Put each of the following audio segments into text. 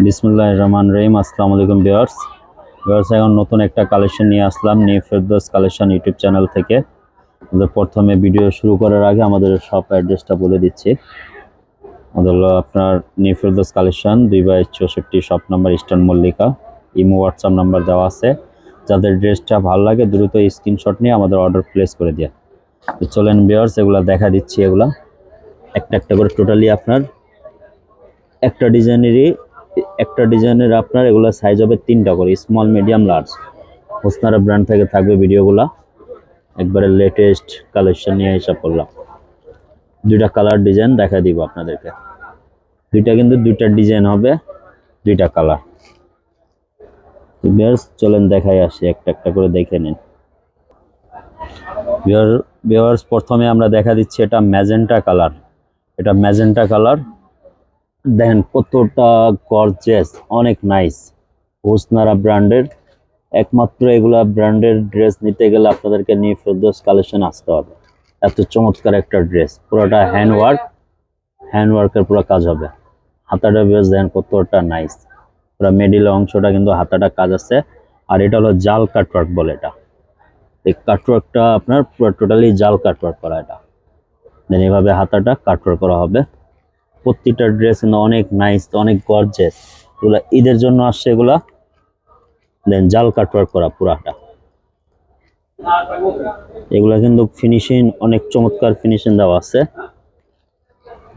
বিসমিল্লাহির রহমানির রহিম। আসসালামু আলাইকুম ভিউয়ার্স। এখন নতুন একটা কালেকশন নিয়ে আসলাম new Ferdous collection YouTube channel থেকে। আমাদের প্রথমে ভিডিও শুরু করার আগে আমাদের শপ অ্যাড্রেসটা বলে দিচ্ছি। আমাদের হলো আপনার new Ferdous collection 2/64 shop number eastern Mallika. Imo WhatsApp number দেওয়া আছে। যাদের ড্রেসটা ভালো লাগে দ্রুত স্ক্রিনশট নিয়ে আমাদের অর্ডার প্লেস করে দিয়ে। তো চলেন ভিউয়ার্স, এগুলা দেখা দিচ্ছি। এগুলা একটা একটা করে টোটালি আপনার একটা ডিজাইনের আপনার এগুলো সাইজ হবে 3টা করে, small medium large. Hosnara brand থেকে থাকবে ভিডিওগুলা। একবারে লেটেস্ট কালেকশন নিয়ে হিসাব করলাম। 2টা কালার ডিজাইন দেখা দিব আপনাদেরকে। কিন্তু দুইটা ডিজাইন হবে, 2টা কালার। চলেন দেখাই আসি, একটা একটা করে দেখে নিন। ভিউয়ার্স, প্রথমে আমরা দেখা দিচ্ছি এটা ম্যাজেন্টা কালার। দেখেন কতটা গর্জিয়াস, অনেক নাইস। হোসনারা ব্র্যান্ডের, একমাত্র এগুলা ব্র্যান্ডের ড্রেস নিতে গেলে আপনাদেরকে নিউ ফেরদৌস কালেকশন আসতে হবে। এত চমৎকার একটা ড্রেস, পুরোটা হ্যান্ডওয়ার্কের পুরো কাজ হবে। হাতাটা বেশ দেখেন কতটা নাইস, পুরো মিডিল অংশটা কিন্তু হাতাটা কাজ আছে। আর এটা হলো জাল কাটওয়ার্ক বলে এটা। এই কাটওয়ার্কটা আপনার পুরো টোটালি জাল কাটওয়ার্ক করা। এটা দেন এভাবে হাতাটা কাটওয়ার্ক করা হবে। প্রত্যেকটা ড্রেস কিন্তু অনেক নাইস, অনেক গর্জিয়াস। এগুলা ঈদের জন্য আসছে এগুলা। দেন জাল কাটওয়ার্ক করা পুরাটা। এগুলা কিন্তু ফিনিশিং অনেক চমৎকার ফিনিশিং দেওয়া আছে।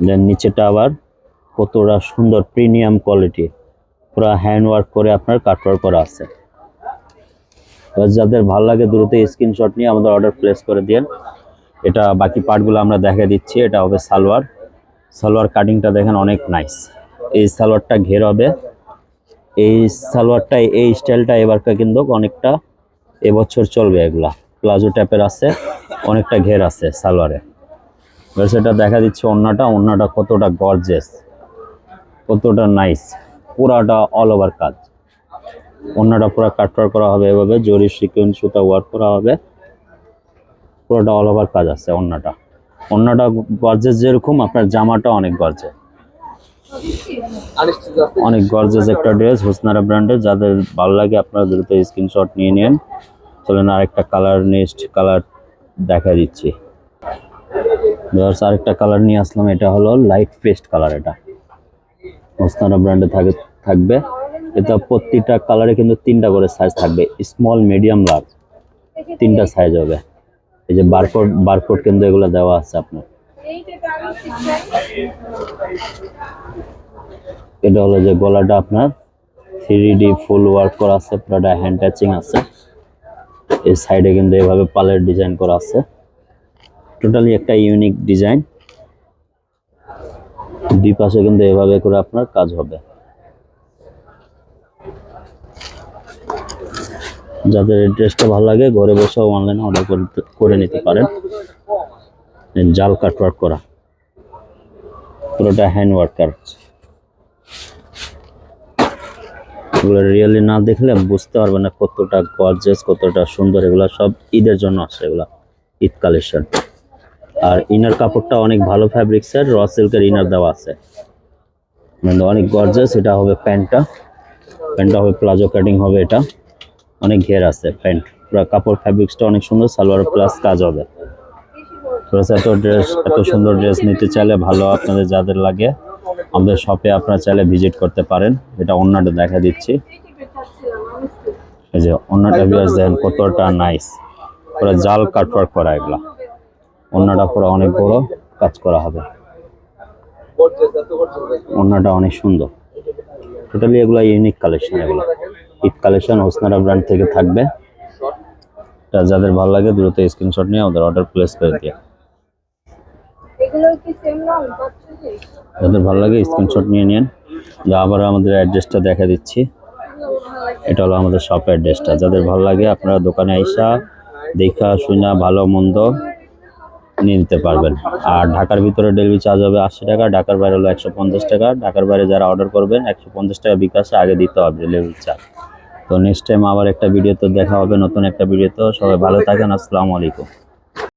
দেন নিচেটা আবার কতটা সুন্দর প্রিমিয়াম কোয়ালিটি, পুরা হ্যান্ড ওয়ার্ক করে আপনার কাটওয়ার্ক করা আছে। যাদের ভালো লাগে দ্রুত স্ক্রিনশট নিয়ে আমাদের অর্ডার প্লেস করে দিন। এটা বাকি পার্টগুলো আমরা দেখা দিচ্ছি। এটা হবে সালোয়ার কাটিংটা দেখেন অনেক নাইস। এই সালোয়ারটা ঘের হবে। এই সালোয়ারটা এই স্টাইলটা এবারটা কিন্তু অনেকটা এবছর চলবে। এগুলা প্লাজো টাইপের আছে, অনেকটা ঘের আছে সালোয়ারে। সেটা দেখা দিচ্ছে ওন্নাটা কতটা গর্জিয়াস, কতটা নাইস। পুরাটা অল ওভার কাজ। ওন্নাটা পুরো কাটওয়ার্ক করা হবে এভাবে, জরি সিকোয়েন্স সুতা ওয়ার্ক করা হবে। পুরোটা অল ওভার কাজ আছে। ওন্নাটা গর্জিয়াস যেরকম আপনার জামাটা অনেক গর্জিয়াস একটা ড্রেস হোসনারা ব্র্যান্ডের। যাদের ভালো লাগে আপনারা দ্রুত স্ক্রিনশট নিয়ে নিন। চলেন আরেকটা নেক্সট কালার দেখা দিচ্ছি। আরেকটা কালার নিয়ে আসলাম। এটা হলো লাইট পেস্ট কালার। এটা হোসনারা ব্র্যান্ডে থাকবে। এটা প্রত্যেকটা কালারে কিন্তু 3টা করে সাইজ থাকবে, স্মল মিডিয়াম লার্জ 3টা সাইজ হবে। এই যে বারকোড কিন্তু এগুলো দেওয়া আছে আপনার। এটা হলো যে গলাটা আপনার 3D ফুল ওয়ার্ক করা আছে, পুরোটা হ্যান্ড টাচিং আছে। এই সাইডে কিন্তু এভাবে পালের ডিজাইন করা আছে। টোটালি একটা ইউনিক ডিজাইন। দুই পাশে কিন্তু এভাবে করে আপনার কাজ হবে। যাদের ড্রেসটা ভালো লাগে ঘরে বসেও অনলাইনে অর্ডার করে নিতে পারেন। জাল কাটওয়ার্ক করা, পুরোটা হ্যান্ড ওয়ার্কার। এগুলো রিয়েলি না দেখলে বুঝতে পারবেন না কতটা গর্জিয়াস, কতটা সুন্দর। এগুলা সব ঈদের জন্য আসে, এগুলা ঈদ কালেকশন। আর ইনার কাপড়টা অনেক ভালো ফ্যাব্রিক্সের, র সিল্কের ইনার দেওয়া আছে, মানে অনেক গর্জিয়াস। এটা হবে প্যান্টটা হবে প্লাজো কাটিং হবে। এটা অনেক ঘের আছে প্যান্ট। পুরো কাপড় ফ্যাব্রিক্সটা অনেক সুন্দর, সালোয়ার প্লাস কাজ হবে। এত সুন্দর ড্রেস নিতে চাইলে ভালো, আপনাদের যাদের লাগে আমাদের শপে আপনারা চাইলে ভিজিট করতে পারেন। এটা ওন্নাটা দেখা দিচ্ছি। এই যে ওন্নাটা ভিউয়ার্স দেখেন কতটা নাইস, পুরো জাল কাটওয়ার্ক করা। এগুলা ওন্নাটা পুরো অনেক বড় কাজ করা হবে। ওন্নাটা অনেক সুন্দর। টোটালি এগুলা ইউনিক কালেকশন। এগুলা ঈদ কালেকশন হোসনারা ব্র্যান্ড থেকে থাকবে। যাদের ভালো লাগে দ্রুত স্ক্রিনশট নিয়ে আমাদের অর্ডার প্লেস করে দিয়ে। যাদের ভালো লাগে স্ক্রিনশট নিয়ে নিন। আবার আমাদের অ্যাড্রেসটা দেখা দিচ্ছি। এটা হলো আমাদের শপ অ্যাড্রেসটা। যাদের ভালো লাগে আপনারা দোকানে আইসা দেখা শুনা ভালো মন্দ নিয়ে নিতে পারবেন। আর ঢাকার ভিতরে ডেলিভারি চার্জ হবে 80 টাকা, ঢাকার বাইরে হলো 150 টাকা। ঢাকার বাইরে যারা অর্ডার করবেন 150 টাকা বিকাশে আগে দিতে হবে ডেলিভারি চার্জ। তো নেক্সট টাইম আবার একটা ভিডিওতে দেখা হবে, নতুন একটা ভিডিওতে। সবাই ভালো থাকেন। আসসালামু আলাইকুম।